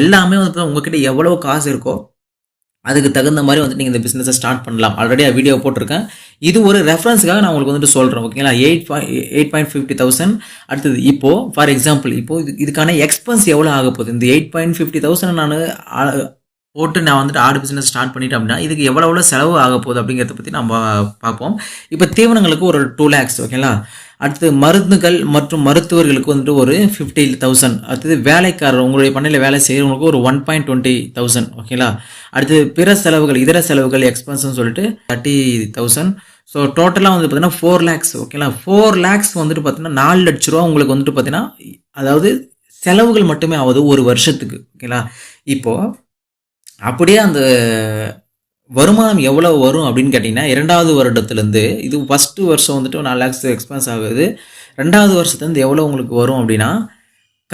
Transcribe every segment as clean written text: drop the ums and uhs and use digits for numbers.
எல்லாமே வந்து உங்ககிட்ட எவ்வளோ காசு இருக்கோ அதுக்கு தகுந்த மாதிரி வந்துட்டு நீங்கள் இந்த பிஸ்னஸை ஸ்டார்ட் பண்ணலாம். ஆல்ரெடி வீடியோ போட்டிருக்கேன். இது ஒரு ரெஃபரன்ஸுக்காக நான் உங்களுக்கு வந்துட்டு சொல்கிறேன். ஓகேங்களா? 8.50,000. அடுத்தது இப்போது ஃபார் எக்ஸாம்பிள் இப்போது இதுக்கான எக்ஸ்பென்ஸ் எவ்வளோ ஆக போகுது? இந்த 8.50,000 நான் போட்டு நான் வந்துட்டு ஆடு பிஸ்னஸ் ஸ்டார்ட் பண்ணிட்டேன் அப்படின்னா இதுக்கு எவ்வளோ செலவு ஆக போகுது அப்படிங்கிறத பற்றி நம்ம பார்ப்போம். இப்போ தீவனங்களுக்கு ஒரு 2 lakhs. ஓகேங்களா? அடுத்து மருந்துகள் மற்றும் மருத்துவர்களுக்கு வந்துட்டு ஒரு 50,000. அடுத்தது வேலைக்காரர் உங்களுடைய பண்ணையில் வேலை செய்கிறவங்களுக்கு ஒரு 1.20,000. ஓகேங்களா? அடுத்து பிற செலவுகள் இதர செலவுகள் எக்ஸ்பென்ஸ்னு சொல்லிட்டு 30,000. ஸோ டோட்டலாக வந்து பார்த்தீங்கன்னா 4 lakhs. ஓகேங்களா? 4 lakhs வந்துட்டு பார்த்தீங்கன்னா 4 லட்ச ரூபா உங்களுக்கு வந்துட்டு பார்த்தீங்கன்னா அதாவது செலவுகள் மட்டுமே ஆகுது ஒரு வருஷத்துக்கு. ஓகேங்களா? இப்போது அப்படியே அந்த வருமானம் எவ்வளோ வரும் அப்படின்னு கேட்டிங்கன்னா 2வது வருடத்துலேருந்து இது ஃபஸ்ட்டு வருஷம் வந்துட்டு 4 lakhs எக்ஸ்பென்ஸ் ஆகுது. 2வது வருஷத்துலேருந்து எவ்வளோ உங்களுக்கு வரும் அப்படின்னா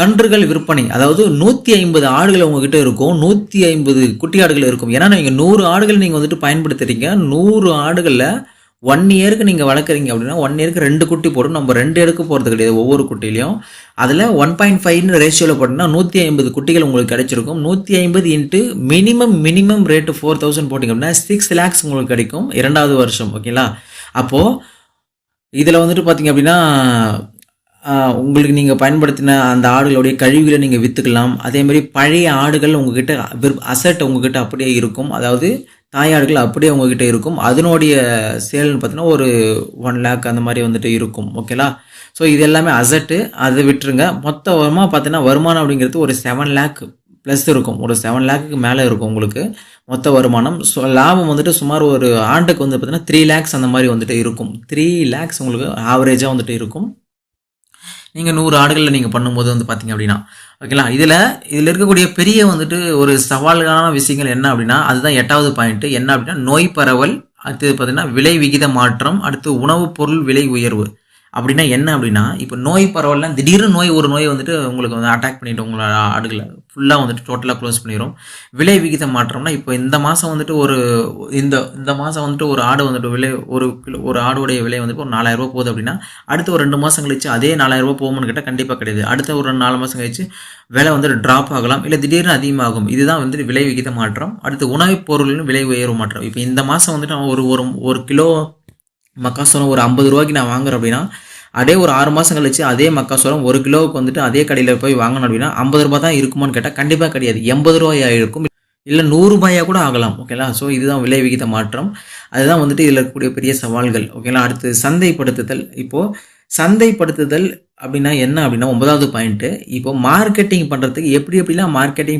கன்றுகள் விற்பனை, அதாவது 150 ஆடுகள் உங்ககிட்ட இருக்கும், 150 குட்டி ஆடுகள் இருக்கும். ஏன்னா நீங்கள் 100 ஆடுகள் நீங்கள் வந்துட்டு பயன்படுத்துறீங்க. 100 ஆடுகளில் 1 இயருக்கு நீங்கள் வளர்க்குறீங்க அப்படின்னா 1 இயருக்கு 2 குட்டி போடும். நம்ம 2 எடுக்க போகிறது கிடையாது ஒவ்வொரு குட்டிலையும். அதில் 1.5 ரேஷியோவில் போட்டிங்கன்னா 150 குட்டிகள் உங்களுக்கு கிடைச்சிருக்கும். 150 இன்ட்டு மினிமம் ரேட்டு 4,000 போட்டிங்க அப்படின்னா 6 lakhs உங்களுக்கு கிடைக்கும் 2வது வருஷம். ஓகேங்களா? அப்போது இதில் வந்துட்டு பார்த்தீங்க அப்படின்னா உங்களுக்கு நீங்கள் பயன்படுத்தின அந்த ஆடுகளுடைய கழிவுகளை நீங்கள் விற்றுக்கலாம். அதேமாதிரி பழைய ஆடுகள் உங்ககிட்ட அசட் உங்ககிட்ட அப்படியே இருக்கும். அதாவது தாயாடுகள் அப்படியே உங்ககிட்ட இருக்கும். அதனுடைய சேல்னு பார்த்தீங்கன்னா ஒரு 1 lakh அந்த மாதிரி வந்துட்டு இருக்கும். ஓகேலா? ஸோ இது எல்லாமே அசட்டு, அதை விட்டுருங்க. மொத்தமாக பார்த்தீங்கன்னா வருமானம் அப்படிங்கிறது ஒரு 7 lakh ப்ளஸ் இருக்கும். ஒரு 7 lakhக்கு மேலே இருக்கும் உங்களுக்கு மொத்த வருமானம். ஸோ லாபம் வந்துட்டு சுமார் ஒரு ஆண்டுக்கு வந்து பார்த்தீங்கன்னா 3 lakhs அந்த மாதிரி வந்துட்டு இருக்கும். 3 lakhs உங்களுக்கு ஆவரேஜாக வந்துட்டு இருக்கும் நீங்கள் 100 ஆடுகளில் நீங்கள் பண்ணும்போது வந்து பார்த்தீங்க அப்படின்னா. ஓகேங்களா? இதில் இருக்கக்கூடிய பெரிய வந்துட்டு ஒரு சவால்களான விஷயங்கள் என்ன அப்படின்னா அதுதான் 8வது பாயிண்ட்டு. என்ன அப்படின்னா நோய் பரவல், அடுத்தது பார்த்தீங்கன்னா விலை விகித மாற்றம், அடுத்து உணவுப் பொருள் விலை உயர்வு. அப்படின்னா என்ன அப்படின்னா இப்போ நோய் பரவல்லாம் திடீர்னு ஒரு நோய் வந்துட்டு உங்களுக்கு வந்து அட்டாக் பண்ணிவிட்டு உங்களோட ஆடுகளை ஃபுல்லாக வந்துட்டு டோட்டலாக க்ளோஸ் பண்ணிடும். விலை விகித மாற்றம்னா இப்போ இந்த மாதம் வந்துட்டு இந்த மாதம் வந்துட்டு ஒரு ஆடு வந்துட்டு விலை ஒரு ஆடுடைய விலை வந்துட்டு ஒரு 4,000 ரூபா போகுது அப்படின்னா அடுத்து ஒரு 2 மாதம் கழிச்சு அதே 4,000 ரூபா போகும்னு கேட்டால் கண்டிப்பாக கிடையாது. அடுத்த ஒரு 4 மாதம் கழிச்சு விலை வந்துட்டு ட்ராப் ஆகலாம், இல்லை திடீர்னு அதிகமாகும். இதுதான் வந்துட்டு விலை விகித மாற்றம். அடுத்து உணவுப் பொருளின் விலை உயர்வு மாற்றம். இப்போ இந்த மாதம் வந்துட்டு நான் ஒரு கிலோ மக்காசோளம் ஒரு 50 ரூபாய்க்கு நான் வாங்குறேன் அப்படின்னா அதே ஒரு 6 மாதம் கழிச்சு அதே மக்காசோளம் 1 கிலோவுக்கு வந்துட்டு அதே கடையில் போய் வாங்கணும் அப்படின்னா 50 ரூபாய் தான் இருக்குமான்னு கேட்டால் கண்டிப்பாக கிடையாது. 80 ரூபாயாக இருக்கும், இல்லை 100 ரூபாயாக கூட ஆகலாம். ஓகேங்களா? ஸோ இதுதான் விலை விகித மாற்றம். அதுதான் வந்துட்டு இதில் இருக்கக்கூடிய பெரிய சவால்கள். ஓகேங்களா? அடுத்து சந்தைப்படுத்துதல். இப்போது சந்தைப்படுத்துதல் அப்படின்னா என்ன அப்படின்னா 9வது பாயிண்ட்டு. இப்போ மார்க்கெட்டிங் பண்ணுறதுக்கு எப்படிலாம் மார்க்கெட்டிங்